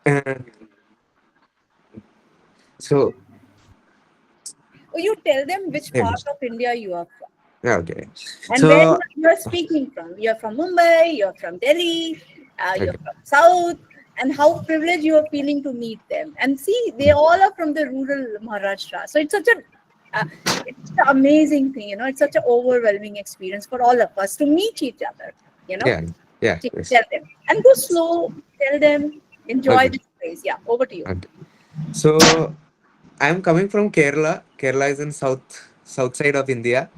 Uh, so Oh, you tell them which yeah, part of India you are from okay. and where So you are speaking from. You're from Mumbai, you're from Delhi, you're okay. from South, and how privileged you are feeling to meet them. And see, they all are from the rural Maharashtra. So uh, it's an amazing thing, It's such an overwhelming experience for all of us to meet each other, you know. Yeah, yeah, yes. Tell them and go slow. Tell them enjoy Okay, this place. Yeah, over to you. okay. So I'm coming from Kerala. Kerala is in south side of India,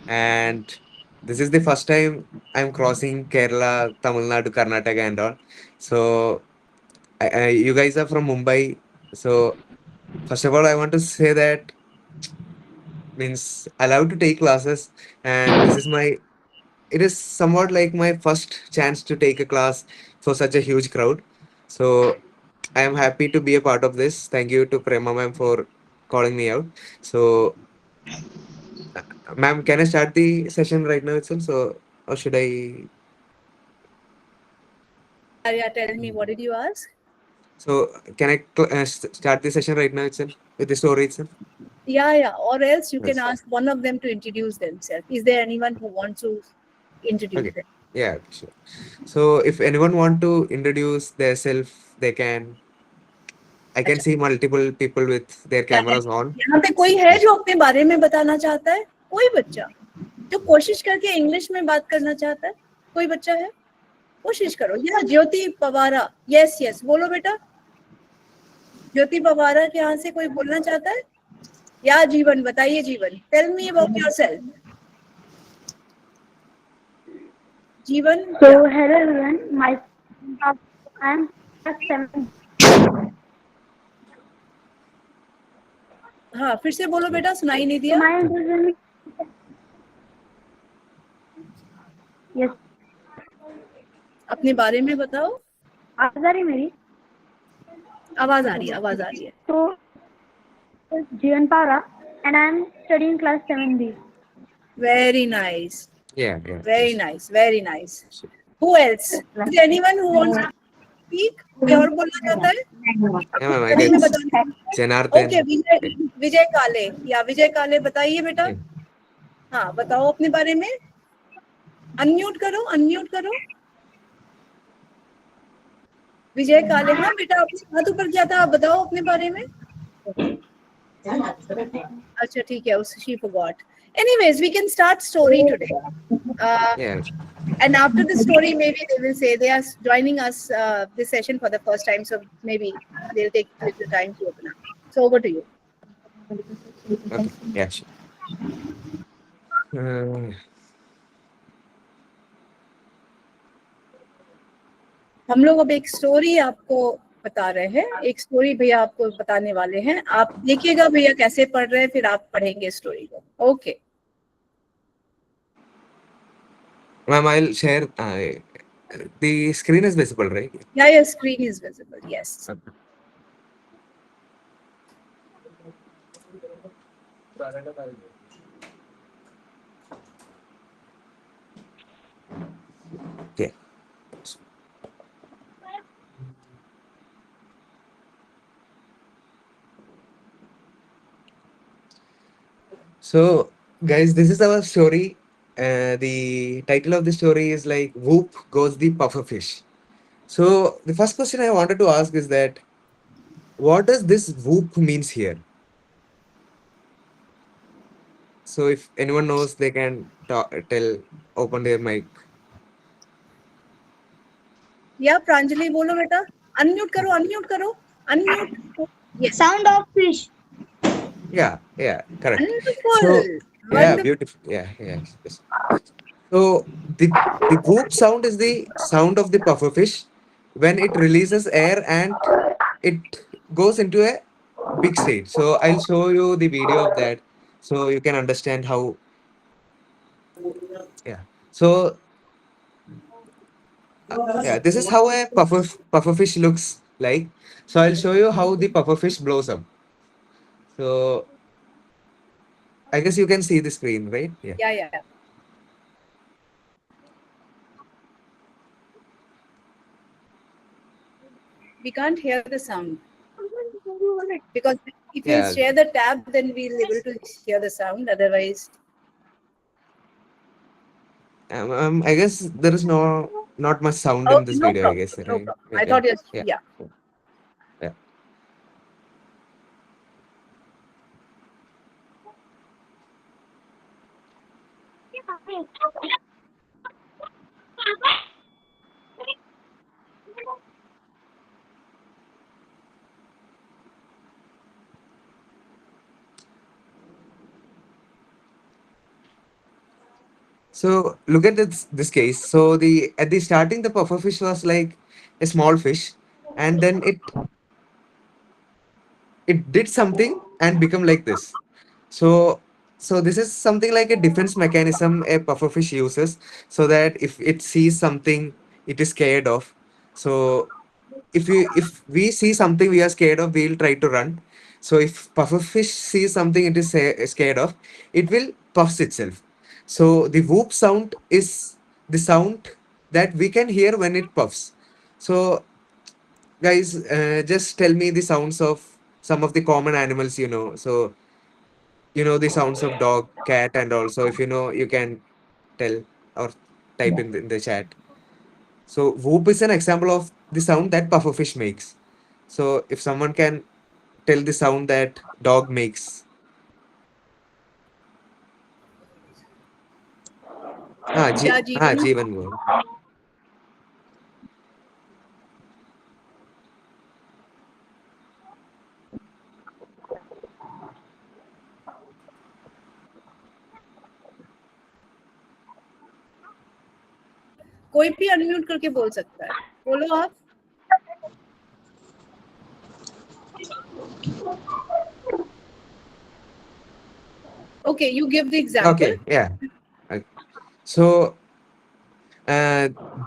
and this is the first time I'm crossing Kerala, Tamil Nadu, Karnataka, and all. So you guys are from Mumbai. So first of all, I want to say that means I love to take classes, and this is my it is somewhat like my first chance to take a class for such a huge crowd. So I am happy to be a part of this. Thank you to Prema ma'am for calling me out. So, ma'am, can I start the session right now itself? So, or should I? Yeah, yeah. Tell me, what did you ask? So, can I start the session right now itself with the story itself? Yeah, yeah. Or else you can Yes. ask one of them to introduce themselves. Is there anyone who wants to introduce Okay. them? Yeah, sure. So, if anyone want to introduce themselves, they can. I can अच्छा, see multiple people with their क्या है? cameras on. यहाँ पे कोई है जो अपने बारे में बताना चाहता है? कोई बच्चा जो कोशिश करके इंग्लिश में बात करना चाहता है? कोई बच्चा है? कोशिश करो। या ज्योति पवारा, यस यस, बोलो बेटा। ज्योति पवारा के यहाँ से कोई बोलना चाहता है? या जीवन, बताइए Jeevan. Tell me about yourself. Jeevan, So, या hello everyone. I'm class 7. हाँ, फिर से बोलो बेटा, सुनाई नहीं So, दिया। my introduction is yes. अपने बारे में बताओ। आवाज आ रही मेरी? आवाज आ रही है, आवाज आ रही है। So, Jivan Para, and I'm studying class 7B. Very nice. Yeah, yeah. Very Yes. nice, very nice. Who else? Is there anyone who wants to speak? कोई और बोलना चाहता है? Yeah, अपने ma'am, I बारे में guess बताना। Okay, Janardhan. विजय विजय काले, या विजय काले बताइए बेटा। Yeah. हाँ, बताओ अपने बारे में। अनम्यूट करो, अनम्यूट करो। विजय काले, हाँ बेटा, आपने हाथ ऊपर किया था, आप बताओ अपने बारे में। अच्छा ठीक है, उस she forgot. Anyways, we can start story today. Uh, Yeah. and after the story, maybe they will say they are joining us this session for the first time, so maybe they'll take a little time to open up. So over to you. Okay. Yeah, sure. Uh, हम लोग अब एक story आपको बता रहे हैं, एक story भैया आपको बताने वाले हैं। आप देखिएगा भैया कैसे पढ़ रहे हैं, फिर आप पढ़ेंगे स्टोरी को। Okay. ma'am, I'll share. The screen is visible, right? या your screen is visible, yes. Okay. Okay. So, guys, this is our story. The title of the story is like "Whoop Goes the Puffer Fish." So, the first question I wanted to ask is that what does this "whoop" means here? So, if anyone knows, they can tell. Open their mic. या प्रांजलि बोलो बेटा। Unmute करो, unmute करो, unmute. Yes. Sound of fish. Yeah, yeah, correct. So, Wonderful. yeah, Wonderful. beautiful. Yeah, yeah. Yes. So the whoop sound is the sound of the pufferfish when it releases air and it goes into a big state. So I'll show you the video of that so you can understand how. Yeah. So yeah, this is how a pufferfish looks like. So I'll show you how the pufferfish blows up. So I guess you can see the screen, right? Yeah. Yeah, yeah. we can't hear the sound because if you Yeah. share the tab, then we'll able to hear the sound. Otherwise, I guess there is not much sound in okay, this no video, I problem, guess, no right? problem. Yeah, I yeah, thought yes, yeah, yeah. yeah. So look at this case. So the at the starting, the puffer fish was like a small fish, and then it did something and become like this. So so this is something like a defense mechanism a pufferfish uses, so that if it sees something it is scared of. So if we see something we are scared of, we'll try to run. So if pufferfish sees something it is scared of, it will puffs itself. So the whoop sound is the sound that we can hear when it puffs. So guys, just tell me the sounds of some of the common animals you know. So you know the sounds of dog, cat, and also if you know, you can tell or type in the chat. So whoop is an example of the sound that pufferfish makes. So if someone can tell the sound that dog makes. क्या जीवन Jeevan go. कोई भी unmute करके बोल सकता है बोलो आप okay you give the example Okay, yeah. Uh, So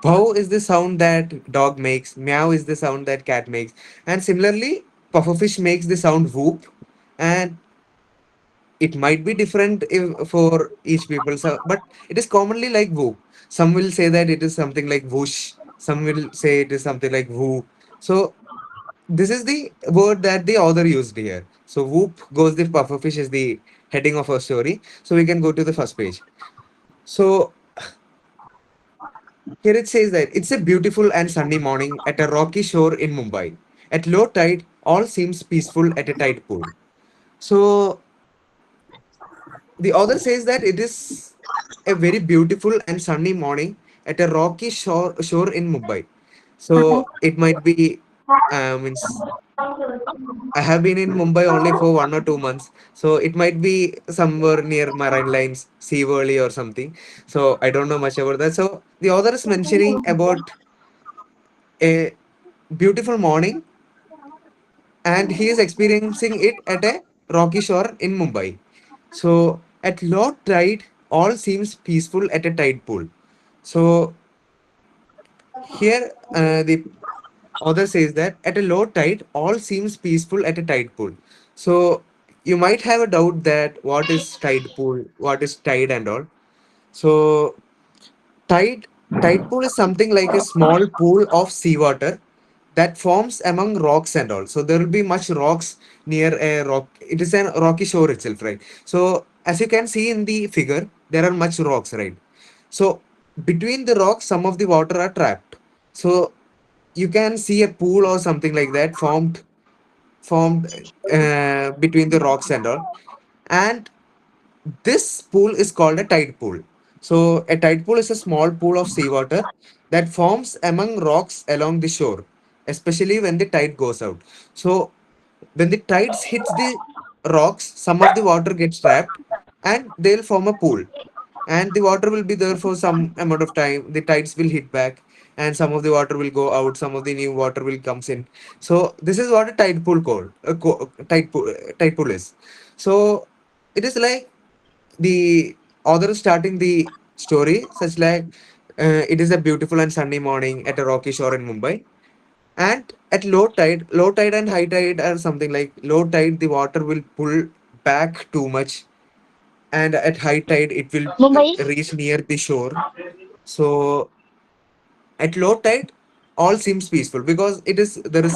bow is the sound that dog makes. Meow is the sound that cat makes. And similarly, pufferfish makes the sound whoop. And it might be different for each people, so, but it is commonly like whoop. Some will say that it is something like whoosh. Some will say it is something like woo. So this is the word that the author used here. So whoop goes the pufferfish is the heading of our story. So we can go to the first page. So here it says that it's a beautiful and sunny morning at a rocky shore in Mumbai. At low tide, all seems peaceful at a tide pool. So the author says that it is a very beautiful and sunny morning at a rocky shore in Mumbai. So it might be, means I have been in Mumbai only for 1 or 2 months. So it might be somewhere near Marine Lines, Sea Worley or something. So I don't know much about that. So the author is mentioning about a beautiful morning, and he is experiencing it at a rocky shore in Mumbai. So at low tide, all seems peaceful at a tide pool. So here, the author says that at a low tide, all seems peaceful at a tide pool. So you might have a doubt that what is tide pool, what is tide, and all. So tide tide pool is something like a small pool of seawater that forms among rocks and all. So there will be much rocks near a rock. It is a rocky shore itself, right? So as you can see in the figure, there are much rocks, right? So between the rocks, some of the water are trapped. So you can see a pool or something like that formed between the rocks and all. And this pool is called a tide pool. So, a tide pool is a small pool of seawater that forms among rocks along the shore, especially when the tide goes out. So, when the tides hits the rocks, some of the water gets trapped and they'll form a pool. And the water will be there for some amount of time. The tides will hit back, and some of the water will go out. Some of the new water will comes in. So this is what a tide pool called. Tide pool is. So it is like the author is starting the story such like it is a beautiful and sunny morning at a rocky shore in Mumbai. And at low tide and high tide are something like low tide, the water will pull back too much, and at high tide it will Mumbai. reach near the shore. So at low tide, all seems peaceful because it is there is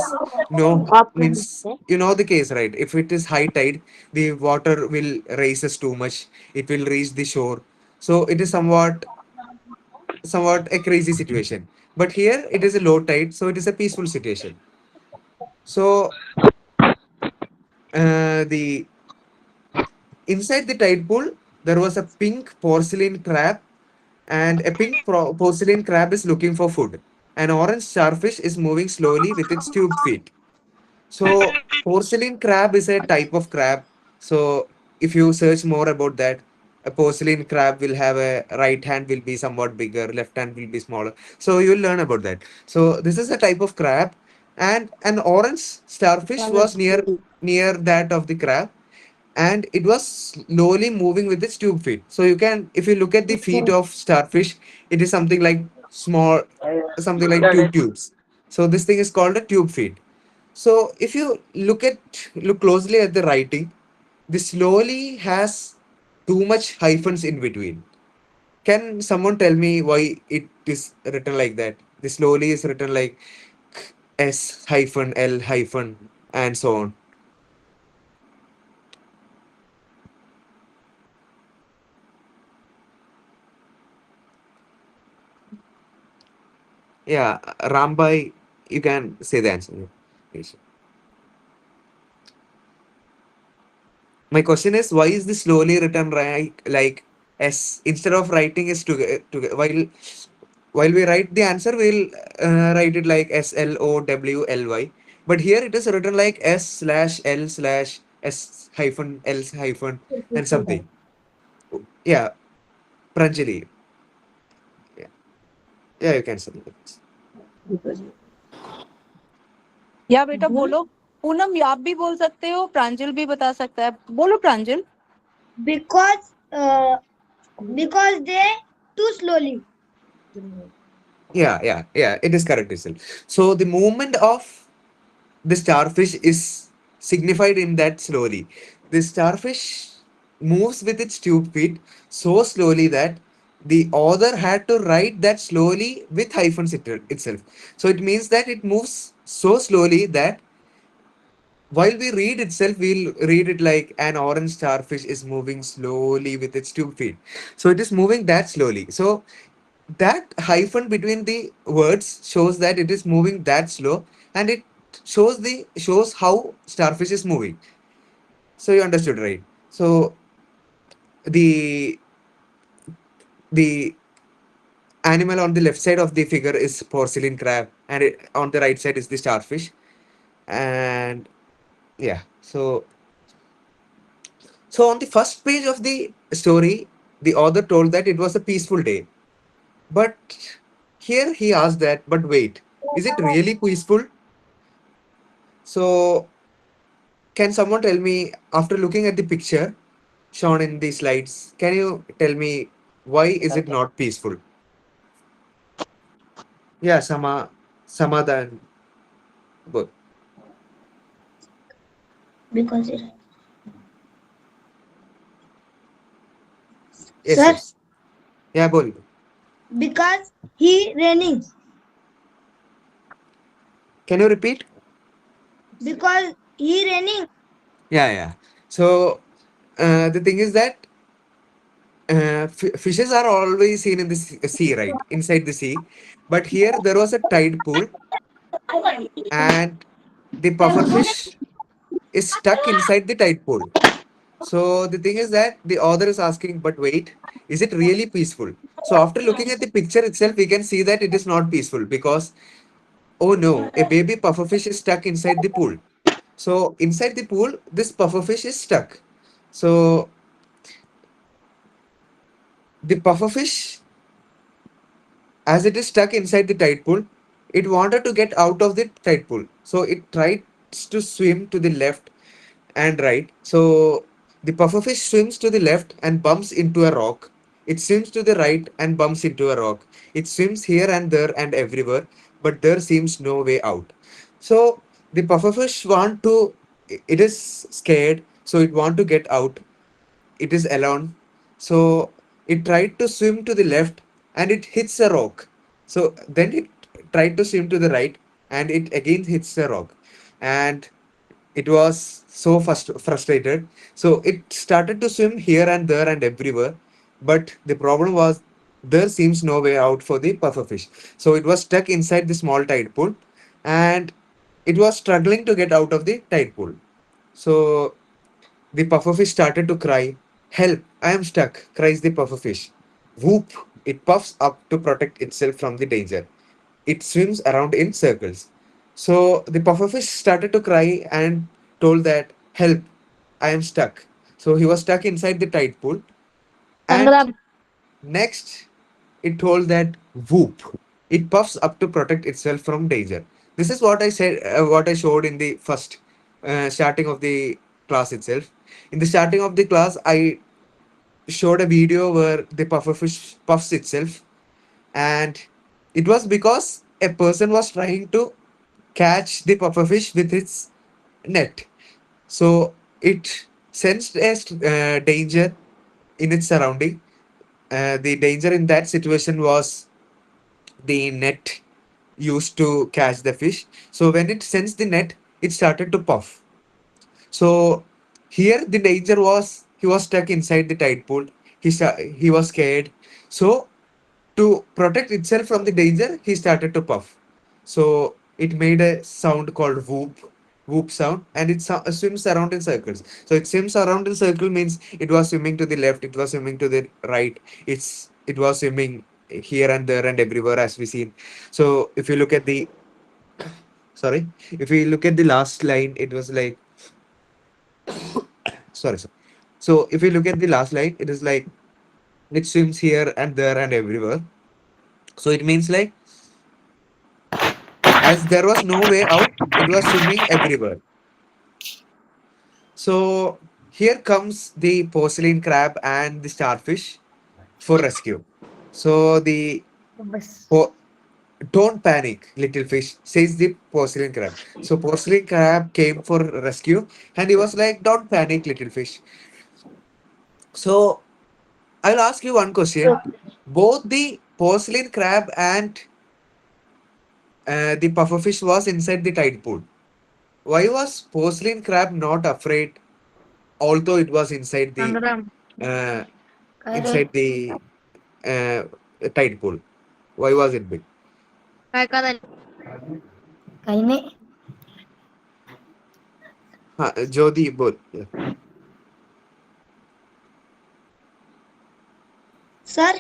no means you know the case, right? If it is high tide, the water will raises too much, it will reach the shore, so it is somewhat a crazy situation. But here it is a low tide, so it is a peaceful situation. So the inside the tide pool there was a pink porcelain crab, and a pink porcelain crab is looking for food. An orange starfish is moving slowly with its tube feet. So porcelain crab is a type of crab. So if you search more about that, a porcelain crab will have a right hand will be somewhat bigger, left hand will be smaller. So you'll learn about that. So this is a type of crab, and an orange starfish was near that of the crab, and it was slowly moving with its tube feet. So you can, if you look at the feet of starfish, it is something like small, something like tubes. So this thing is called a tube feet. So if you look closely at the writing, this slowly has too much hyphens in between. Can someone tell me why it is written like that? The slowly is written like S hyphen L hyphen and so on. Yeah, Rambai, you can say the answer. Please. My question is, why is this slowly written like S instead of writing is to while we write the answer, we'll write it like SLOWLY. But here it is written like S/L/S hyphen L hyphen and something. Yeah, Pranjali. Yeah, yeah, you can say it. या बेटा बोलो। पूनम आप भी बोल सकते हो, प्रांजल भी बता सकता है, बोलो प्रांजल। Because because they too slowly. Yeah, it is correct itself. So the movement of the starfish is signified in that slowly. The starfish moves with its tube feet so slowly that the author had to write that slowly with hyphens itself. So it means that it moves so slowly that while we read itself, we'll read it like an orange starfish is moving slowly with its tube feet. So it is moving that slowly. So that hyphen between the words shows that it is moving that slow, and it shows how starfish is moving. So you understood, right? So the the animal on the left side of the figure is porcelain crab, and on the right side is the starfish. And yeah, so on the first page of the story, the author told that it was a peaceful day. But here he asked that, but wait, is it really peaceful? So can someone tell me, after looking at the picture shown in the slides, can you tell me why is it not peaceful? Yeah, Samadhan. Both. Because it. Yes, Sir, yes. Yeah, bol. because he raining. Can you repeat? Because he raining. Yeah. So the thing is that fishes are always seen in the sea, right? Inside the sea. But here there was a tide pool, and the pufferfish is stuck inside the tide pool. So the thing is that the author is asking, but wait, is it really peaceful? So after looking at the picture itself, we can see that it is not peaceful because, oh no, a baby pufferfish is stuck inside the pool. So inside the pool, this pufferfish is stuck. So the pufferfish, as it is stuck inside the tide pool, it wanted to get out of the tide pool. So it tried to swim to the left and right. So the pufferfish swims to the left and bumps into a rock. It swims to the right and bumps into a rock. It swims here and there and everywhere, but there seems no way out. So the pufferfish want to. It is scared, so it want to get out. It is alone, so it tried to swim to the left and it hits a rock. So then it tried to swim to the right, and it again hits the rock, and it was so frustrated. So it started to swim here and there and everywhere. But the problem was there seems no way out for the pufferfish. So it was stuck inside the small tide pool, and it was struggling to get out of the tide pool. So the pufferfish started to cry. Help, I am stuck, cries the pufferfish. Whoop, it puffs up to protect itself from the danger. It swims around in circles. So the pufferfish started to cry and told that, help, I am stuck. So he was stuck inside the tide pool. And Tangram. next, it told that, whoop, it puffs up to protect itself from danger. This is what I said, what I showed in the first starting of the class itself. In the starting of the class, I showed a video where the pufferfish puffs itself, and it was because a person was trying to catch the pufferfish with its net. So it sensed a danger in its surrounding. The danger in that situation was the net used to catch the fish. So when it sensed the net, it started to puff. So here the danger was he was stuck inside the tide pool. He was scared. So to protect itself from the danger, he started to puff. So it made a sound called whoop, whoop sound, and it swims around in circles. So it swims around in circle means it was swimming to the left, it was swimming to the right. It was swimming here and there and everywhere as we seen. So if you look at the sorry, if we look at the last line, it was like sorry. So if you look at the last line, it is like it swims here and there and everywhere. So it means like as there was no way out, it was swimming everywhere. So here comes the porcelain crab and the starfish for rescue. So the बस. po- don't panic, little fish, says the porcelain crab. So porcelain crab came for rescue, and he was like, "Don't panic, little fish." So I'll ask you one question. Both the porcelain crab and the pufferfish was inside the tide pool. Why was porcelain crab not afraid, although it was Tangram. uh, काय रे? inside the uh, tide pool? Why was it big? काय करायला? काही नाही. Jyoti, both. Yeah. Sir,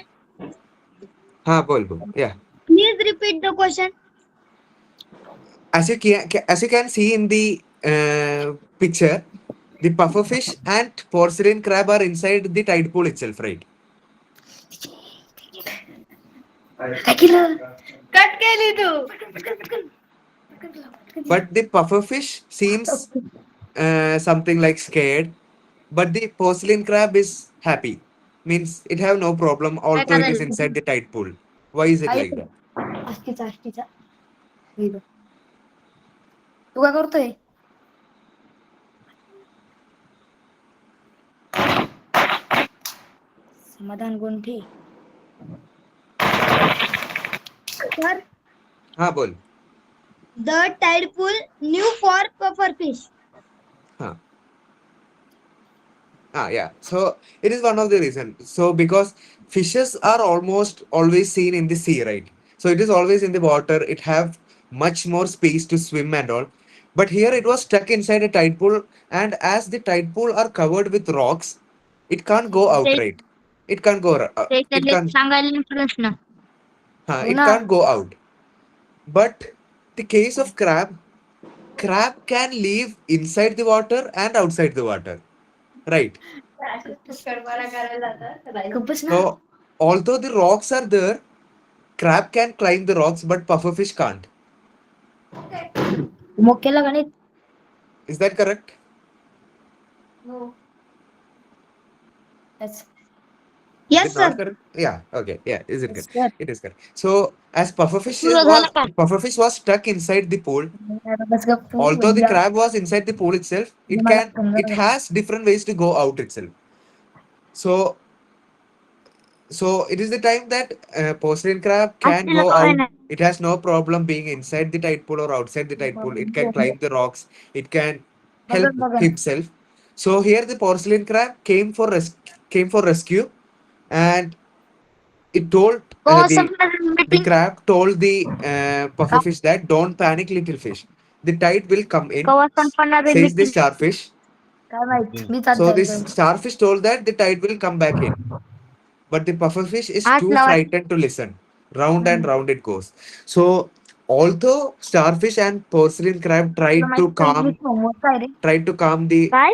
Bol, bol. Yeah. please repeat the question. As you can see in the picture, the pufferfish and porcelain crab are inside the tide pool itself, right? काय केलं? Cut केली तू. But the pufferfish seems something like scared, but the porcelain crab is happy. Means it have no problem, काय although it is करायला? inside the tide pool. Why is it काय like that? आष्टीचा आष्टीचा. गेलो. तू काय करतोय? समाधान गोंठे. Sir, Bol. the tide pool new for pufferfish. Huh. Yeah. So it is one of the reasons. So because fishes are almost always seen in the sea, right? So it is always in the water. It have much more space to swim and all. But here it was stuck inside a tide pool, and as the tide pool are covered with rocks, it can't go out, right? It can't go. It त्याच्याले can't. सांगायला प्रश्न. हो It ना. can't go out. But the case of crab can live inside the water and outside the water, right? गप्पच ना. So, although the rocks are there, crab can climb the rocks, but pufferfish can't. मग केलं गणित. Is that correct? No. Yes. Is Yes, it sir. not correct? Yeah. Okay. Yeah. Is it Yes, correct? sir. It is correct. So, as पूर्ण झालं का? pufferfish was stuck inside the pool, बस गप तू although the भैया. crab was inside the pool itself, मला it समजा. has different ways to go out itself. So, So it is the time that porcelain crab can Actually, go out. no, It has no problem being inside the tide pool or outside the tide pool. It can climb the rocks. It can help himself. So here the porcelain crab came for rescue, and it told the meeting. crab told the pufferfish that don't panic, little fish. The tide will come in, Kawasan panada says the meeting. starfish. काय माहित मी So चालतंय this starfish told that the tide will come back in. But the pufferfish is आज too lava frightened to listen. Round and round it goes. So, although starfish and porcelain crab तुला माहिती का English homework काय रे tried to calm काय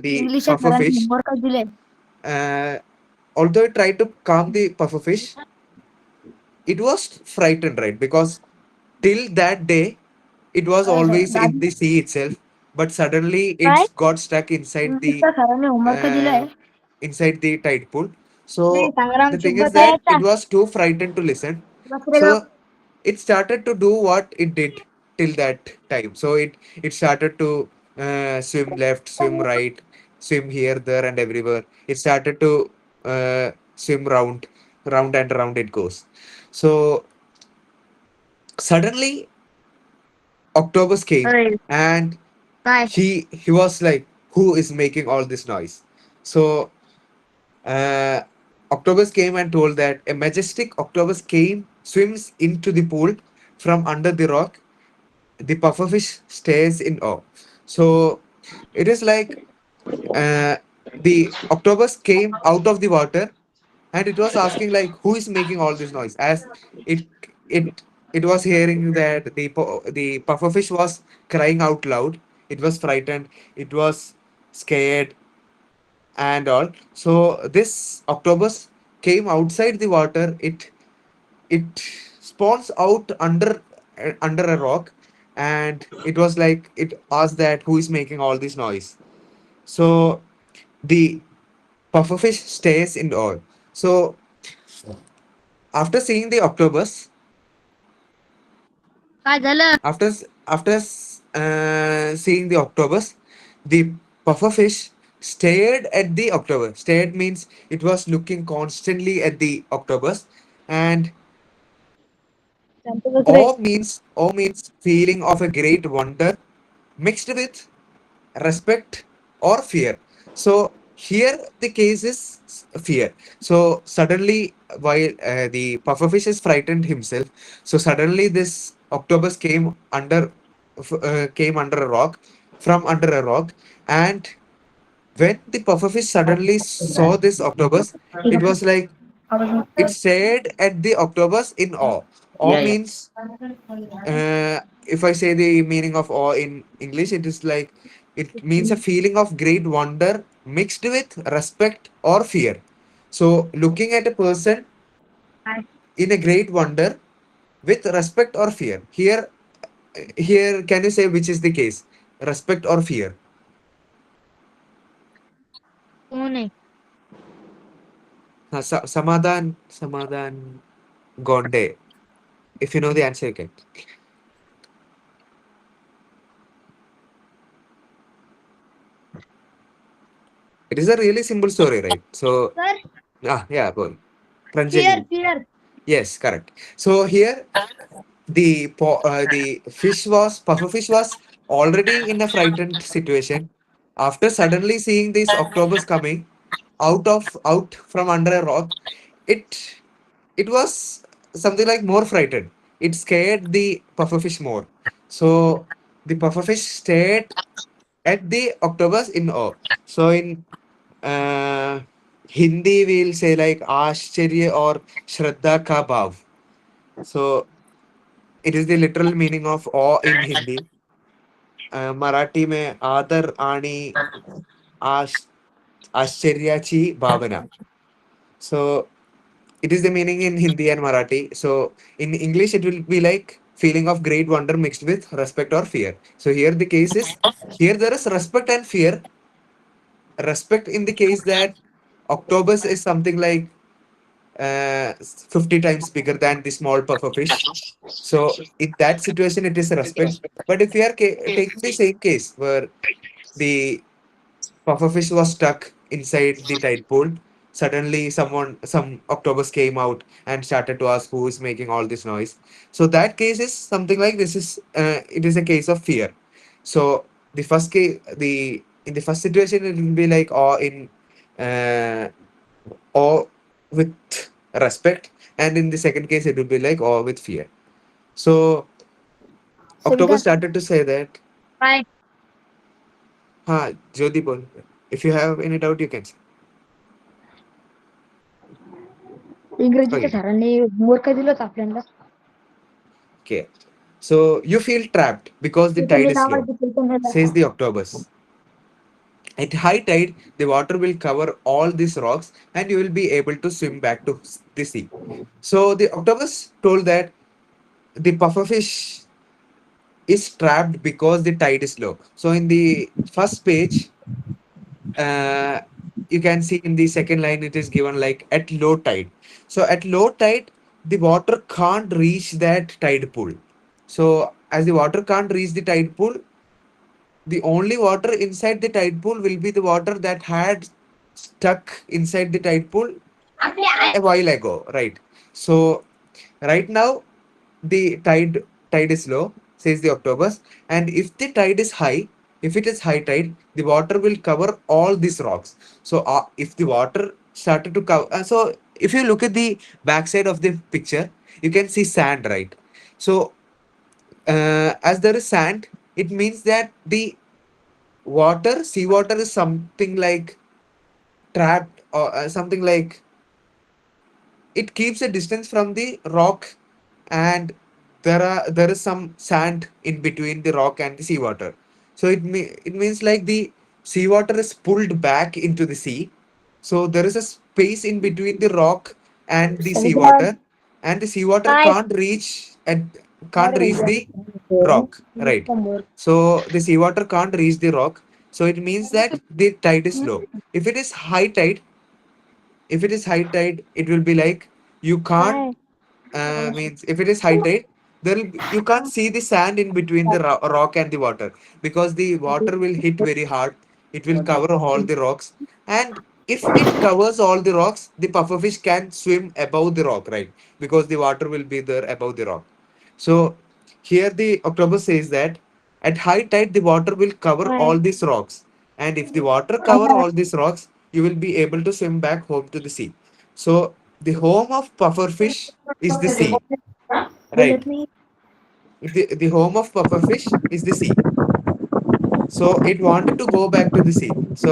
the English सरांनी pufferfish, homework काय दिले uh, although it tried to calm the pufferfish, it was frightened, right? Because till that day, it was always in दादी the sea itself, but suddenly काय it got stuck इंग्लिशच्या सरांनी homework uh, दिलाय inside the tide pool. नाही So संग्राम the thing is सुब्बत that यायचा it was too frightened to listen. बस रे गप So it started to do what it did till that time. So it started to swim left, swim right, swim here, there, and everywhere. It started to swim round and round it goes. So suddenly Octopus came, अरे and काय he was like, "Who is making all this noise?" So Octopus came and told that a majestic octopus came, swims into the pool from under the rock. The pufferfish stays in awe. So it is like uh, the octopus came out of the water, and it was asking like, who is making all this noise? As it it it was hearing that the pufferfish was crying out loud. It was frightened. It was scared and all. So this octopus came outside the water. It spawns out under a rock, and it was like it asked that who is making all this noise. So the pufferfish stays in awe. So after seeing the octopus, काय झालं after seeing the octopus, the pufferfish stared at the octopus. Stared means it was looking constantly at the octopus, and शांत बस रे awe means feeling of a great wonder mixed with respect or fear. So here the case is fear. So suddenly, while the pufferfish is frightened himself, so suddenly this octopus came under a rock, from under a rock, and when the pufferfish suddenly saw this octopus, it was like it stared at the octopus in awe. Awe या या means if I say the meaning of awe in English, it is like it means a feeling of great wonder mixed with respect or fear. So, looking at a person in a great wonder with respect or fear. Here, can you say which is the case? Respect or fear? कोण आहे Samadhan Gonde. If you know the answer, you can. It is a really simple story, right? So, sir yeah, go. Fear Pranjali. Fear Yes, correct. So here the pufferfish was already in a frightened situation. After suddenly seeing this octopus coming out from under a rock, it it was something like more frightened. It scared the pufferfish more. So the pufferfish stared at the octopus in awe. So in uh, Hindi we'll say like आश्चर्य or श्रद्धा का भाव. So it is the literal meaning of awe in Hindi. Marathi में आदर आणि आश आश्चर्याची भावना. So it is the meaning in Hindi and Marathi. So in English it will be like feeling of great wonder mixed with respect or fear. So here the case is here there is respect and fear. Respect in the case that octopus is something like 50 times bigger than the small puffer fish. So in that situation, it is respect. But if we are taking the same case where the puffer fish was stuck inside the tide pool, suddenly some octopus came out and started to ask who is making all this noise. So that case is something like this is it is a case of fear. So the first case, the in the first situation it will be like uh, awe with respect, and in the second case it will be like awe with fear. So octopus Savita, started to say that, hi. ha, Jyoti bol. If you have any doubt, you can say. इंग्रजीच्या Okay. सरांनी मूर्ख दिलंच आपल्याला. Okay. So you feel trapped because the tide Chaitanya is low, नावाचे चैतन्य. says the octopus. At high tide, the water will cover all these rocks and you will be able to swim back to the sea. So the octopus told that the pufferfish is trapped because the tide is low. So in the first page, uh, you can see in the second line it is given like at low tide. So at low tide, the water can't reach that tide pool. So as the water can't reach the tide pool, the only water inside the tide pool will be the water that had stuck inside the tide pool a while ago, right? So right now the tide is low, says the octopus, and if the tide is high, if it is high tide, the water will cover all these rocks. So if the water started to cover, so if you look at the backside of the picture, you can see sand, right? So as there is sand, it means that the seawater is something like trapped, or something like it keeps a distance from the rock, and there is some sand in between the rock and the seawater. So it means like the seawater is pulled back into the sea. So there is a space in between the rock and the Savita, seawater, and the seawater काय can't reach the rock, right? So the seawater can't reach the rock. So it means that the tide is low. If it is high tide, if it is high tide, it will be like you can't, काय means if it is high tide, you can't see the sand in between the rock and the water, because the water will hit very hard. It will cover all the rocks, and if it covers all the rocks, the pufferfish can swim above the rock, right? Because the water will be there above the rock. So here the octopus says that at high tide the water will cover काय all these rocks, and if the water cover all these rocks, you will be able to swim back home to the sea. So the home of pufferfish is the sea, right? बोलत नाही. The home of pufferfish is the sea. So it wanted to go back to the sea. So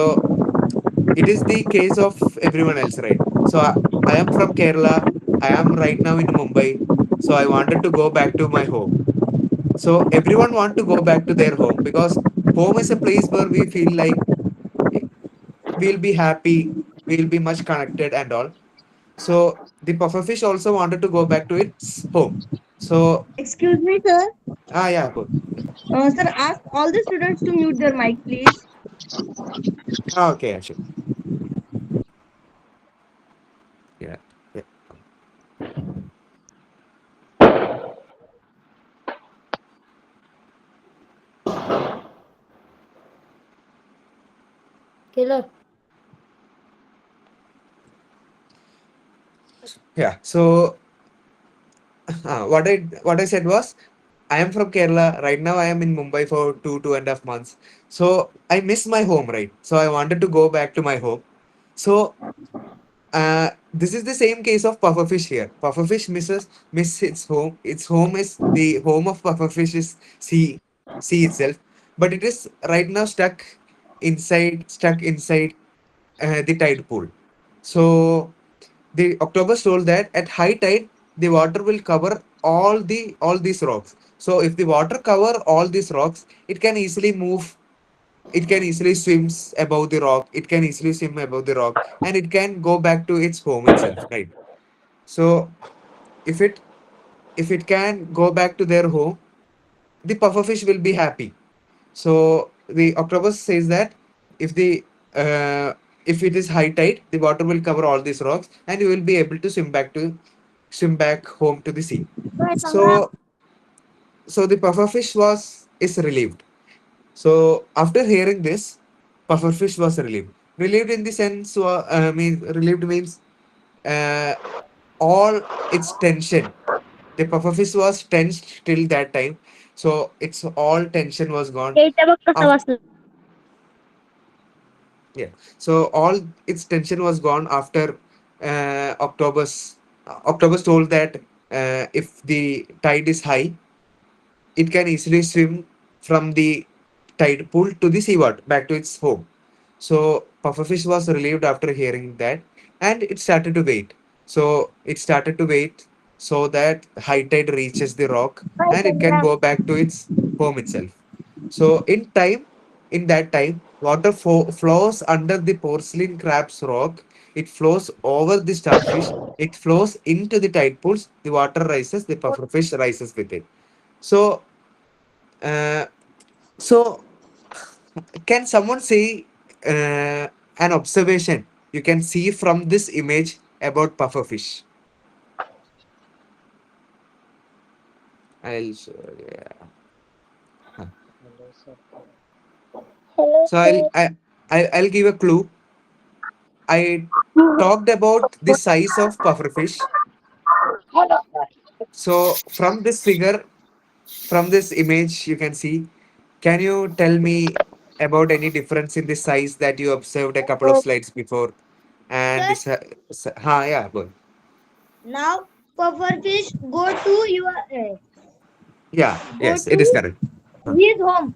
it is the case of everyone else, right? So I am from Kerala. I am right now in Mumbai. So I wanted to go back to my home. So everyone want to go back to their home, because home is a place where we feel like we'll be happy, we'll be much connected and all. So the pufferfish also wanted to go back to its home. So Excuse me, sir. yeah, cool. Sir, ask all the students to mute their mic, please. Okay, actually, yeah, yeah. केलं. Yeah. So what I said was, I am from Kerala. Right now, I am in Mumbai for 2.5 months. So I miss my home, right? So I wanted to go back to my home. So this is the same case of pufferfish here. Pufferfish miss its home. Its home is the home of pufferfish is sea itself, but it is right now stuck inside the tide pool. So the octopus told that at high tide the water will cover all these rocks. So if the water cover all these rocks, it can easily move. It can easily swims above the rock. It can easily swim above the rock, and it can go back to its home itself, right? So if it if it can go back to their home, the pufferfish will be happy. So the octopus says that if the if it is high tide, the water will cover all these rocks, and you will be able to swim back home to the sea. काय सांगा. So the pufferfish was is relieved. So after hearing this, pufferfish was relieved. Relieved in the sense, relieved means uh, all its tension. The pufferfish was tensed till that time, so its all tension was gone. Eight above Af- Kasavas. yeah, so all its tension was gone after October's. October's told that if the tide is high, it can easily swim from the tide pool to the seaward back to its home. So pufferfish was relieved after hearing that, and it started to wait. So it started to wait so that high tide reaches the rock and it can go back to its home itself. So in that time, water flows under the porcelain crab's rock. It flows over the starfish. It flows into the tide pools. The water rises. The pufferfish rises with it. So, uh, so can someone say an observation you can see from this image about pufferfish? I'll show, yeah. Huh. So I'll give a clue. I talked about the size of pufferfish. So from this figure, from this image, you can see. Can you tell me about any difference in the size that you observed a couple of slides before? And Sir, this, ha, yeah, good. now pufferfish go to your Yeah, go yes, it is to correct. Huh. his home.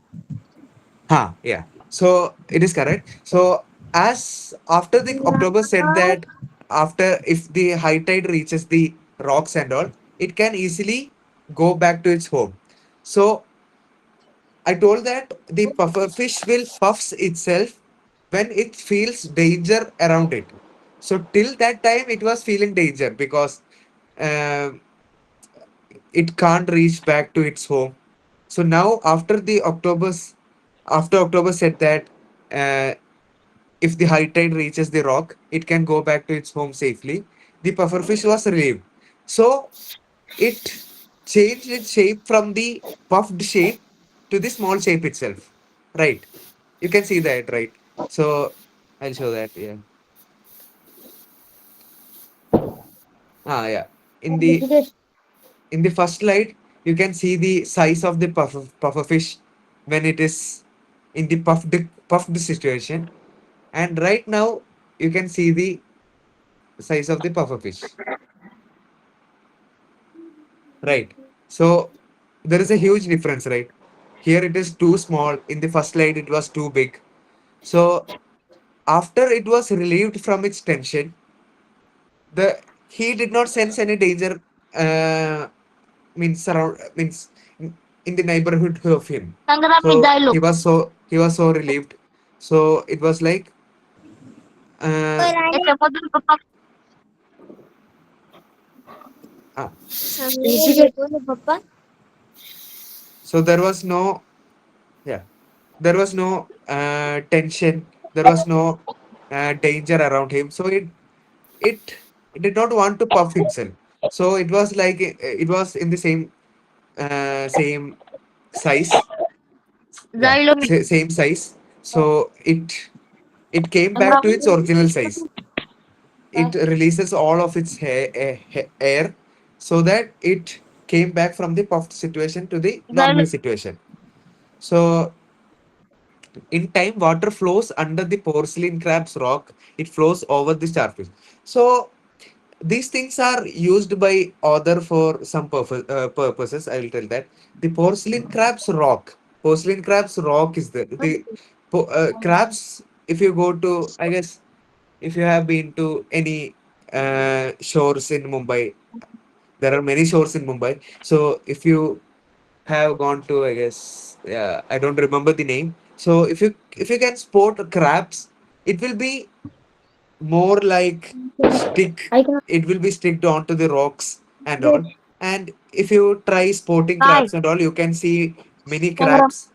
Yeah. So it is correct. So as after the October said that after if the high tide reaches the rocks and all, it can easily go back to its home. So I told that the pufferfish will puffs itself when it feels danger around it. So till that time it was feeling danger because um it can't reach back to its home. So now after October said that uh, if the high tide reaches the rock, it can go back to its home safely. The pufferfish was relieved. So it changed its shape from the puffed shape to the small shape itself. Right. You can see that, right? So I'll show that. Yeah. Yeah. In the in the first slide, you can see the size of the pufferfish when it is in the puffed situation. And right now, you can see the size of the pufferfish. Right. So there is a huge difference, right? Here it is too small. In the first slide, it was too big. So after it was relieved from its tension, the he did not sense any danger. Means in the neighborhood of him. So he was so relieved. So it was like uh, uh, so there was no, yeah, there was no tension. There was no danger around him. So it it did not want to puff himself. So it was like it was in the same size. Yeah, same size. So it came back to its original size. It releases all of its air so that it came back from the puffed situation to the normal situation. So in time, water flows under the porcelain crab's rock. It flows over the starfish. So these things are used by author for some purposes. I will tell that the porcelain crab's rock is there. The crabs. If you go to, I guess, if you have been to any shores in Mumbai, there are many shores in Mumbai. So if you have gone to, I guess, yeah, I don't remember the name. So if you can spot crabs, it will be more like stick. It will be sticked onto the rocks and all. And if you try spotting crabs and all, you can see many crabs.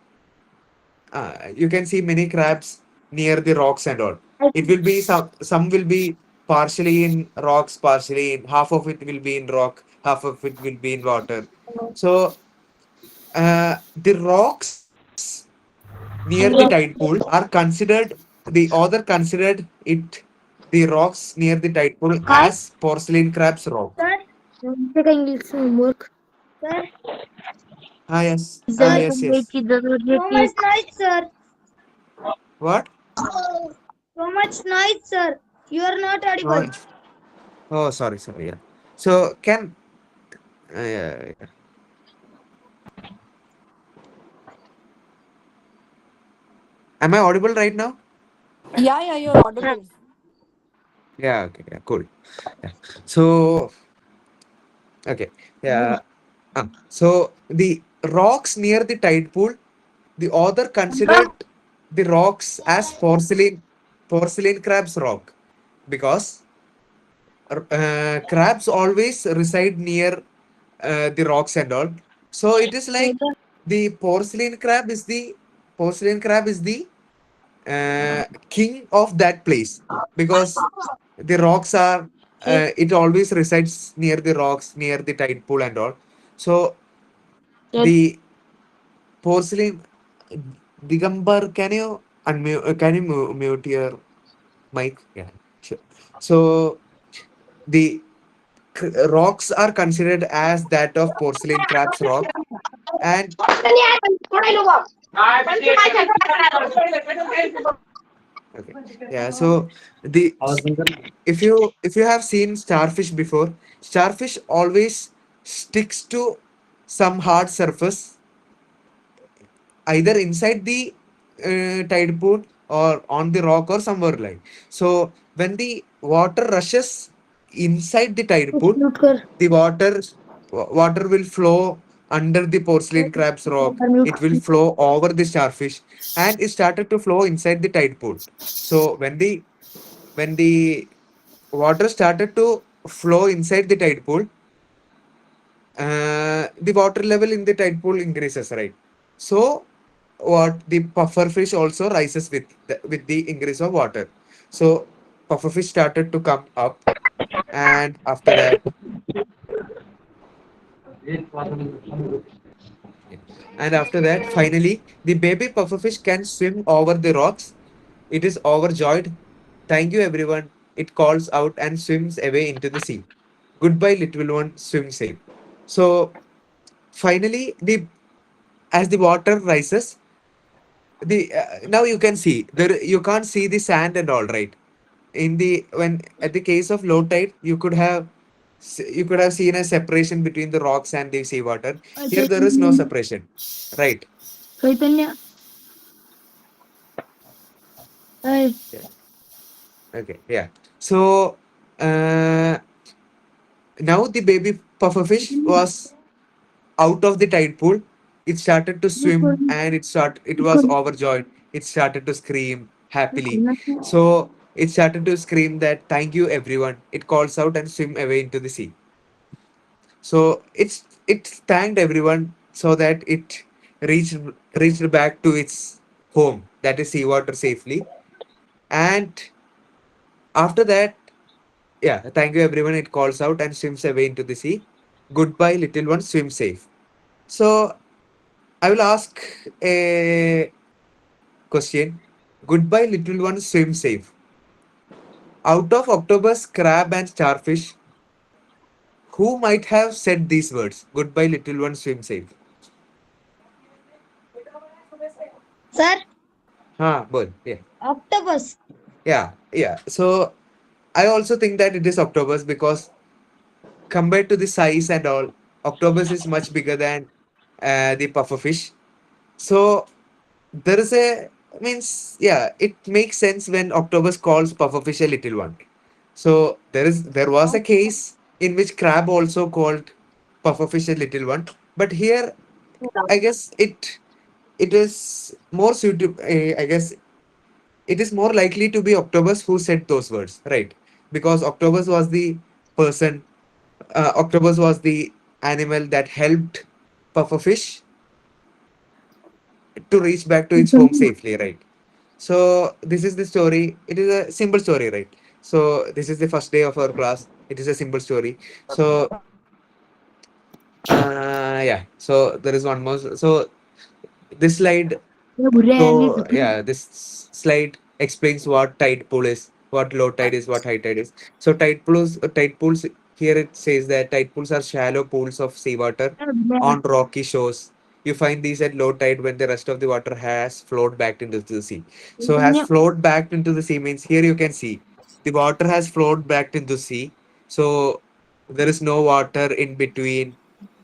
You can see many crabs near the rocks and all. It will be some will be partially in rocks, partially in half of it will be in rock, half of it will be in water. So the rocks near the tide pool are considered the author considered it the rocks near the tide pool Hi. as porcelain crab's rock. Sir, Take English homework. sir, Ah, yes. Ah, sir, yes, yes. so much noise, sir. What? So much noise, sir. You are not audible. No. Oh, sorry, sorry. Yeah. So, yeah, yeah. Am I audible right now? Yeah, you're audible. Yeah, okay, yeah, cool. Yeah. So, okay. Yeah. So, the rocks near the tide pool, the author considered the rocks as porcelain crab's rock because crabs always reside near the rocks and all. So it is like the porcelain crab is the king of that place because the rocks are it always resides near the rocks near the tide pool and all. So the porcelain Digambar, can you mute your mic? Yeah, sure. So the rocks are considered as that of porcelain crab's rock, and okay, yeah. So the if you have seen starfish before, starfish always sticks to some hard surface either inside the tide pool or on the rock or somewhere like. So when the water rushes inside the tide pool, Mute कर. the water will flow under the porcelain crab's rock. It will flow over the starfish, and it started to flow inside the tide pool. So when the water started to flow inside the tide pool, the water level in the tide pool increases, right? So, what the pufferfish also rises with the increase of water. So, pufferfish started to come up, and after that, finally, the baby pufferfish can swim over the rocks. It is overjoyed. Thank you, everyone. It calls out and swims away into the sea. Goodbye, little one. Swim safe. So, finally, the as the water rises, the now you can see there you can't see the sand and all, right? In the when at the case of low tide, you could have seen a separation between the rocks and the seawater. Here there is no separation, right? Chaitanya. Hey. Yeah. Okay, yeah. So uh, now the baby pufferfish was out of the tide pool. It started to swim and it was overjoyed. It started to scream happily. So it started to scream that thank you everyone. It calls out and swim away into the sea. So it thanked everyone so that it reached reached back to its home, that is seawater, safely. And after that, yeah, thank you everyone. It calls out and swims away into the sea. Goodbye, little one, swim safe. So I will ask a question. Goodbye, little one, swim safe. Out of octopus, crab, and starfish, who might have said these words? Goodbye, little one, swim safe. Sir, Bol. Yeah. octopus. Yeah. Yeah. So I also think that it is octopus because compared to the size and all, octopus is much bigger than the pufferfish. So there is a means yeah, it makes sense when octopus calls pufferfish a little one. So there was a case in which crab also called pufferfish a little one, but here I guess it is more suitable. I guess it is more likely to be octopus who said those words, right? Because octopus was the person. Octopus was the animal that helped pufferfish to reach back to its home safely, right? So this is the story. It is a simple story, right? So this is the first day of our class. It is a simple story. So yeah. So there is one more. So this slide. ये बुरे हैं So नहीं. yeah, this slide explains what tide pool is, what low tide is, what high tide is. So tide pools here it says that tide pools are shallow pools of seawater on rocky shores. You find these at low tide when the rest of the water has flowed back into the sea. So has flowed back into the sea means here you can see the water has flowed back into the sea. So there is no water in between.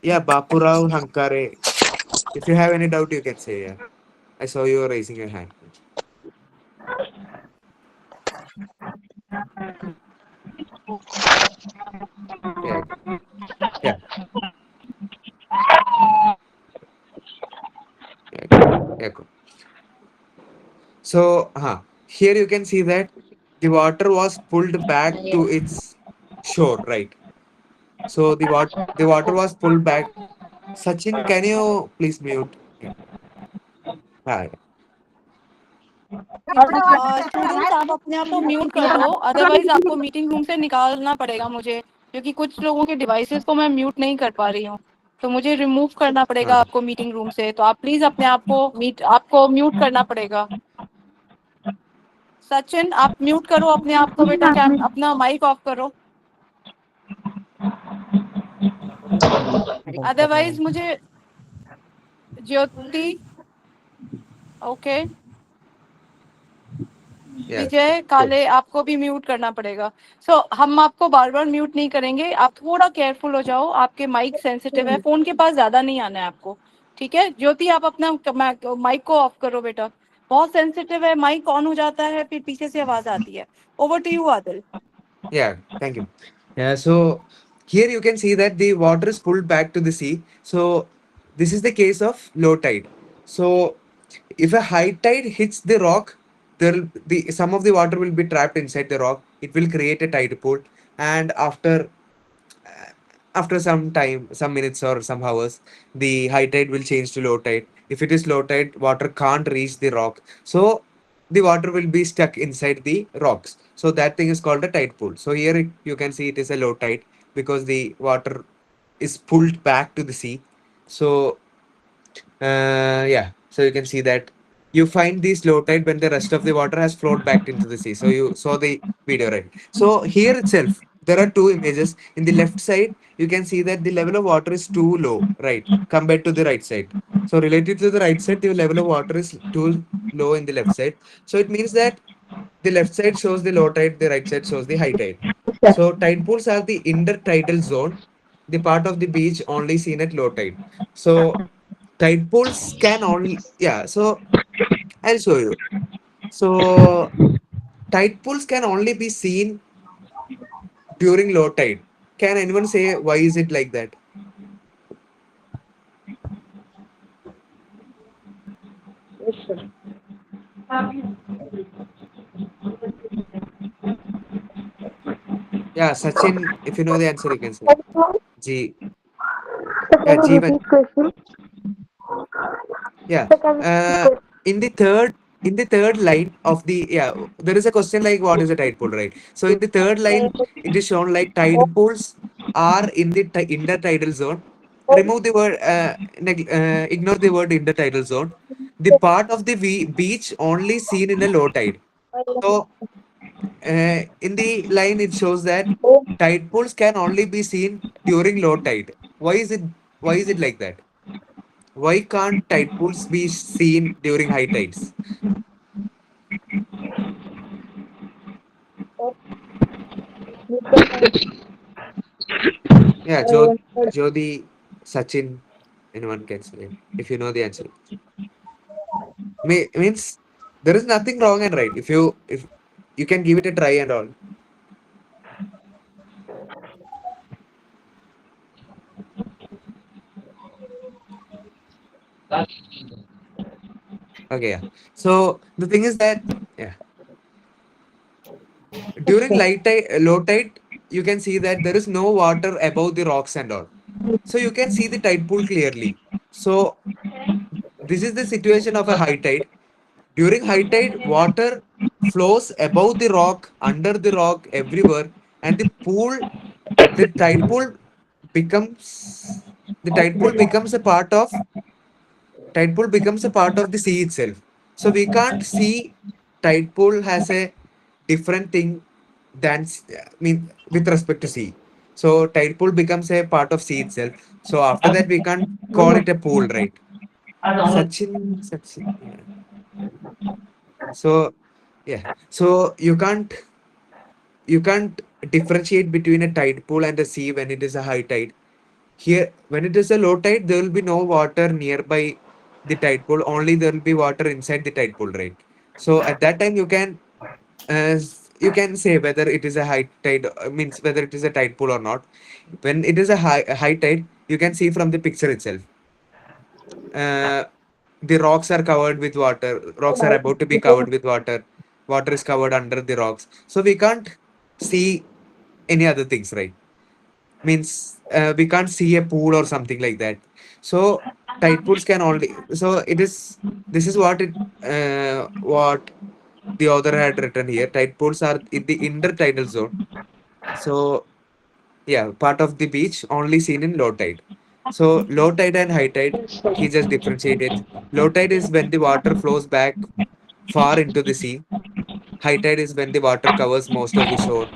Yeah, Bapurao Hankare. If you have any doubt, you can say yeah. I saw you raising your hand. Yeah, yeah, yeah, yeah. Cool. So, here you can see that the water was pulled back to its shore, right? So the water was pulled back. Sachin, can you please mute? Yeah. Ah, students आप अपने आप को mute कर लो, otherwise आपको meeting room से निकालना पड़ेगा मुझे, क्योंकि कुछ लोगों के डिवाइसेस को मैं म्यूट नहीं कर पा रही हूँ, तो मुझे रिमूव करना yeah. पड़ेगा आपको मीटिंग रूम से। तो आप प्लीज अपने आपको म्यूट करना पड़ेगा। सचिन, आप म्यूट करो अपने आप को बेटा, अपना माइक ऑफ करो, अदरवाइज मुझे ज्योति, ओके, Yeah, विजय cool. काले, आपको भी म्यूट करना पड़ेगा। हम आपको बार बार म्यूट नहीं करेंगे, आप थोड़ा केयरफुल हो जाओ, आपके माइक सेंसिटिव है, फोन के पास ज्यादा नहीं आना है आपको, ठीक है। ज्योति, आप अपना माइक को ऑफ करो बेटा, बहुत सेंसिटिव है, माइक ऑन हो जाता है फिर पीछे से आवाज आती है। Over to you Adil. Yeah, thank you. Yeah, so here you can see that the water is pulled back to the sea. So this is the case of low tide. So if a high tide hits the rock, the some of the water will be trapped inside the rock. It will create a tide pool, and after some time, some minutes or some hours, the high tide will change to low tide. If it is low tide, water can't reach the rock. So the water will be stuck inside the rocks. So that thing is called a tide pool. So here you can see it is a low tide because the water is pulled back to the sea. So yeah, so you can see that you find this low tide when the rest of the water has flowed back into the sea. So you saw the video, right? So here itself, there are two images. In the left side, you can see that the level of water is too low, right, compared to the right side. So related to the right side, the level of water is too low in the left side. So it means that the left side shows the low tide, the right side shows the high tide. So tide pools are the intertidal zone, the part of the beach only seen at low tide. So tide pools can only, yeah, so I'll show you. So tide pools can only be seen during low tide. Can anyone say why is it like that? Yeah, Sachin, if you know the answer, you can say. G. Yeah, Jeevan. Yeah. Uh, in the third in the third line of the, yeah, there is a question like what is a tide pool, right? So in the third line, it is shown like tide pools are in the intertidal zone. Remove the word, ignore the word intertidal zone. The part of the beach only seen in a low tide. So in the line, it shows that tide pools can only be seen during low tide. Why is it? Why is it like that? Why can't tide pools be seen during high tides? Yeah, Jodi, Sachin, anyone can say if you know the answer. Means there is nothing wrong and right. If you can give it a try and all. Okay, yeah. So the thing is that, yeah, during low tide, you can see that there is no water above the rocks and all. So you can see the tide pool clearly. So this is the situation of a high tide. During high tide, water flows above the rock, under the rock, everywhere, and the becomes tide pool becomes a part of tide pool becomes a part of the sea itself. So we can't see. tide pool has a different thing than with respect to sea. So tide pool becomes a part of sea itself. So after that we can't call it a pool, right? Sachin. Yeah. So yeah. So you can't differentiate between a tide pool and a sea when it is a high tide. Here, when it is a low tide, there will be no water nearby the tide pool. Only there will be water inside the tide pool, right? So at that time, you can say whether it is a high tide, means whether it is a tide pool or not. When it is a high tide, you can see from the picture itself. Uh, the rocks are covered with water. Rocks are about to be covered with water. Water is covered under the rocks. So we can't see any other things, right? Means we can't see a pool or something like that. So tide pools can only, so it is, this is what the author had written here. Tide pools are in the intertidal zone. So yeah, part of the beach only seen in low tide. So low tide and high tide, he just differentiated. Low tide is when the water flows back far into the sea. High tide is when the water covers most of the shore.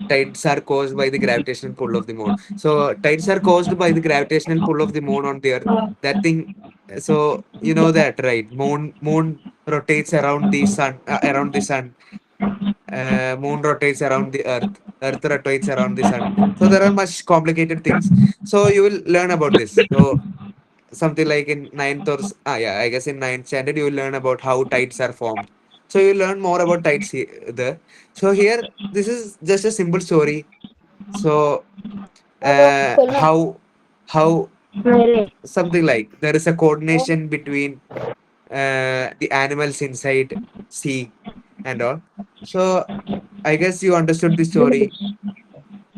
Tides are caused by the gravitational pull of the moon. So tides are caused by the gravitational pull of the moon on the earth. That thing. So you know that, right? Moon rotates around the sun. Around the sun. Moon rotates around the earth. Earth rotates around the sun. So there are much complicated things. So you will learn about this. So something like in ninth or yeah, I guess in ninth standard you will learn about how tides are formed. So you learn more about tides there. So here this is just a simple story. So how something like there is a coordination between the animals inside sea and all. So I guess you understood the story.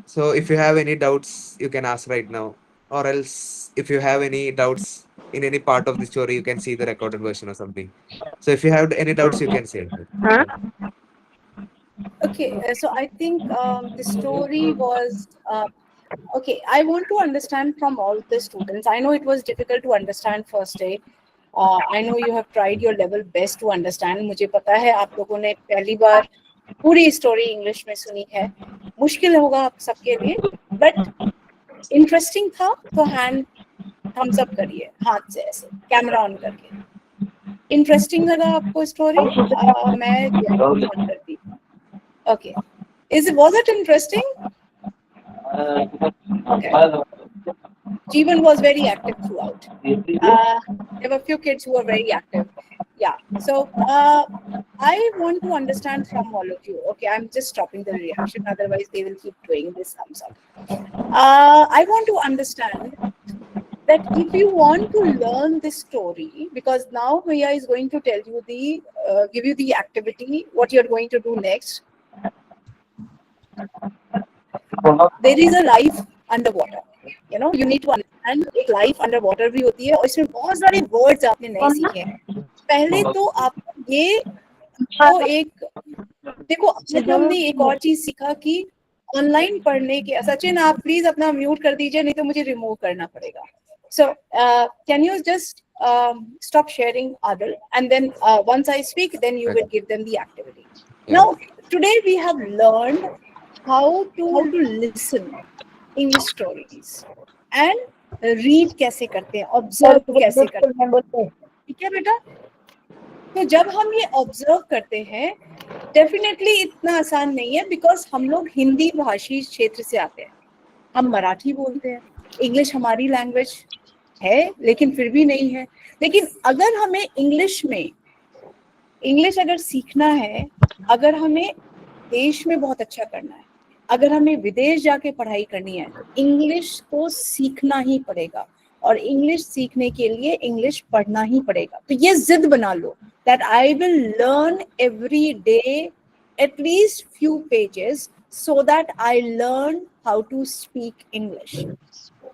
So if you have any doubts, you can ask right now. Or else, if you have any doubts in any part of the story, you can see the recorded version or something. So if you have any doubts, you can say. Yeah. Okay, so I think the story was okay. I want to understand from all the students. I know it was difficult to understand first day. I know you have tried your level best to understand. मुझे पता है आप लोगों ने पहली बार पूरी story English में सुनी है. मुश्किल होगा आप सबके लिए, बट इंटरेस्टिंग था तो हैंड थम्स अप करिए हाथ से ऐसे कैमरा ऑन करके. इंटरेस्टिंग लगा आपको स्टोरी? मैं ऑन करती. Okay. Was it interesting? Okay. Jeevan was very active throughout. There were a few kids who were very active. Yeah. So I want to understand from all of you. Okay, I'm just stopping the reaction. Otherwise, they will keep doing this thumbs up. I want to understand that if you want to learn this story, because now Maya is going to tell you give you the activity, what you're going to do next. There is a life underwater. You know, you need to understand एक life underwater भी होती है और इसमें बहुत सारे words आपने नए सीखे हैं. पहले तो आप ये तो एक देखो आज हमने एक और चीज सीखा कि ऑनलाइन पढ़ने के. सचिन आप प्लीज अपना म्यूट कर दीजिए नहीं तो मुझे रिमूव करना पड़ेगा. So can you just stop sharing Adil, and then once I speak then you will give them the activity. Now today we have learned how to listen English stories and read कैसे करते हैं, observe कैसे करते हैं. ठीक है बेटा? तो जब हम ये ऑब्जर्व करते हैं डेफिनेटली इतना आसान नहीं है, बिकॉज हम लोग हिंदी भाषी क्षेत्र से आते हैं. हम मराठी बोलते हैं, इंग्लिश हमारी लैंग्वेज है लेकिन फिर भी नहीं है. लेकिन अगर हमें इंग्लिश अगर सीखना है, अगर हमें देश में बहुत अच्छा करना है, अगर हमें विदेश जाके पढ़ाई करनी है, इंग्लिश को सीखना ही पड़ेगा. और इंग्लिश सीखने के लिए इंग्लिश पढ़ना ही पड़ेगा. तो ये जिद बना लो that I will learn every day at least few pages so that I learn how to speak English.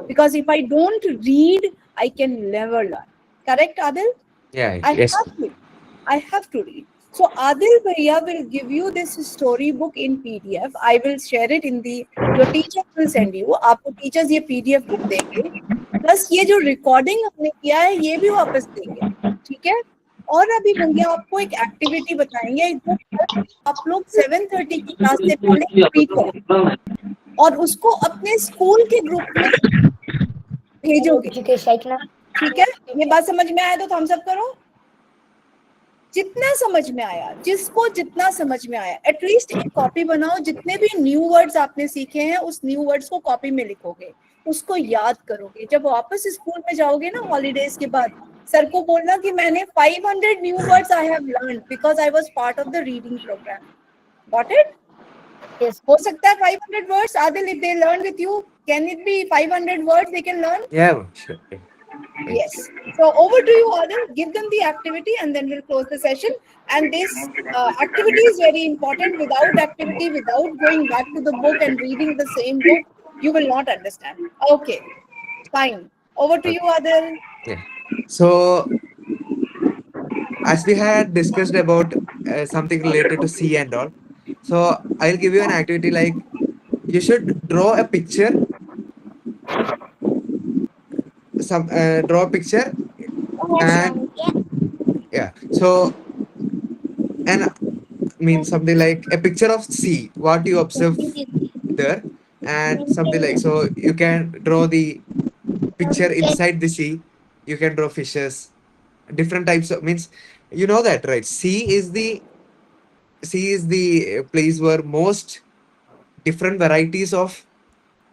Because if I don't read, I can never learn. Correct, Adil? Yeah. Yes. I have to read. So Adil Bhaiya will give you this storybook in PDF. I will share it in your teacher will send you. आपको teachers ये PDF book देंगे. Plus ये जो recording हमने किया है ये भी वापस देंगे. ठीक है? और अभी भैया आपको एक एक्टिविटी बताएंगे जो आप लोग 7:30 की क्लास से पहले complete करो और उसको अपने स्कूल के ग्रुप में भेजोगे, ठीक है? ये बात समझ में आया तो थम्स अप करो। जितना समझ में आया, जिसको जितना समझ में आया, एटलीस्ट एक कॉपी बनाओ, जितने भी न्यू वर्ड्स आपने सीखे हैं उस न्यू वर्ड्स को कॉपी में लिखोगे, उसको याद करोगे। जब वापस स्कूल में जाओगे ना हॉलीडेज के बाद, सर को बोलना कि मैंने 500 new words I have learned because I was part of the reading programme. Got it? Yes. हो सकता है 500 words, Adil, if they learn with you, can it be 500 words they can learn? Yeah, sure. Yes. So over to you, Adil. Give them the activity and then we'll close the session. And this activity is very important. Without activity, without going back to the book and reading the same book, you will not understand. Okay, fine. Over to you, Adil. Yeah. So, as we had discussed about something related to sea and all, so I'll give you an activity like you should draw a picture. Draw a picture, and yeah. So, and means something like a picture of sea. What you observe there, and something like so you can draw the picture inside the sea. You can draw fishes, different types of means you know that, right? Sea is the place where most different varieties of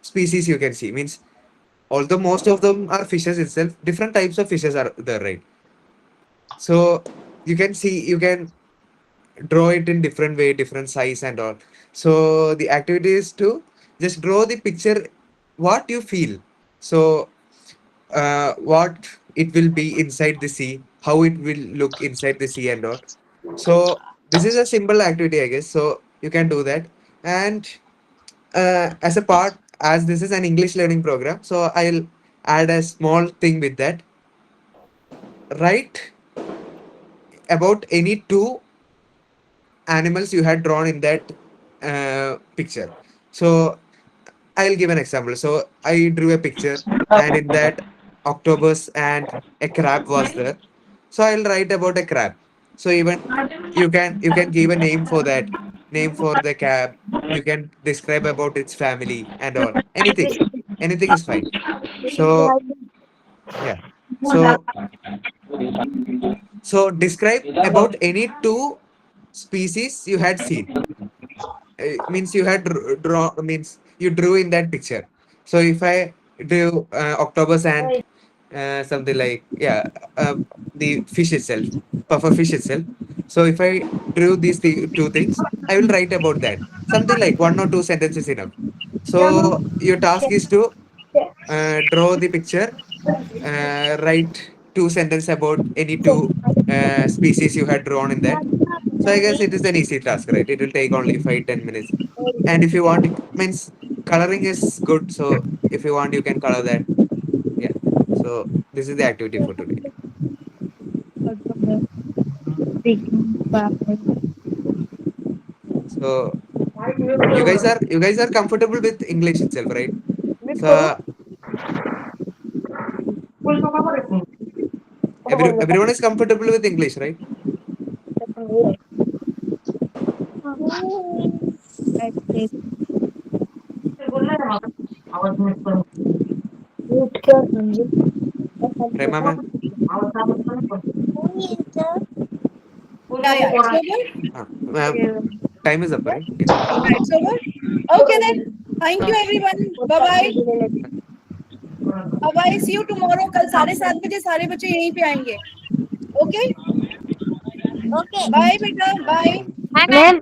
species you can see. Means although most of them are fishes itself, different types of fishes are there, right? So you can see, you can draw it in different way, different size and all. So the activity is to just draw the picture what you feel. So what it will be inside the sea, how it will look inside the sea and all. So this is a simple activity, I guess. So you can do that. And as a part, as this is an English learning program, so I'll add a small thing with that. Write about any two animals you had drawn in that picture. So I'll give an example. So I drew a picture, and in that octopus and a crab was there. So I'll write about a crab. So even you can give a name for that, name for the crab. You can describe about its family and all. Anything is fine. So yeah. So describe about any two species you had seen. Means you had draw means you drew in that picture. So if I drew octopus and something like the fish itself, puffer fish itself. So if I drew these two things, I will write about that. Something like 1 or 2 sentences enough. So your task is to draw the picture, write 2 sentences about any two species you had drawn in that. So I guess it is an easy task, right? It will take only 5-10 minutes. And if you want, means coloring is good. So if you want, you can color that. Yeah. So this is the activity for today. So you guys are comfortable with English itself, right? So everyone is comfortable with English, right? Prema ma'am? Yeah, it's over. Ma'am, time is up, right? Yeah. Yeah, it's over. Okay then. Thank you everyone. Bye bye. Bye bye. See you tomorrow. कल 7:30 बजे सारे बच्चे यहीं पे आएंगे. Okay. Okay. Bye बेटा. Bye. Ma'am.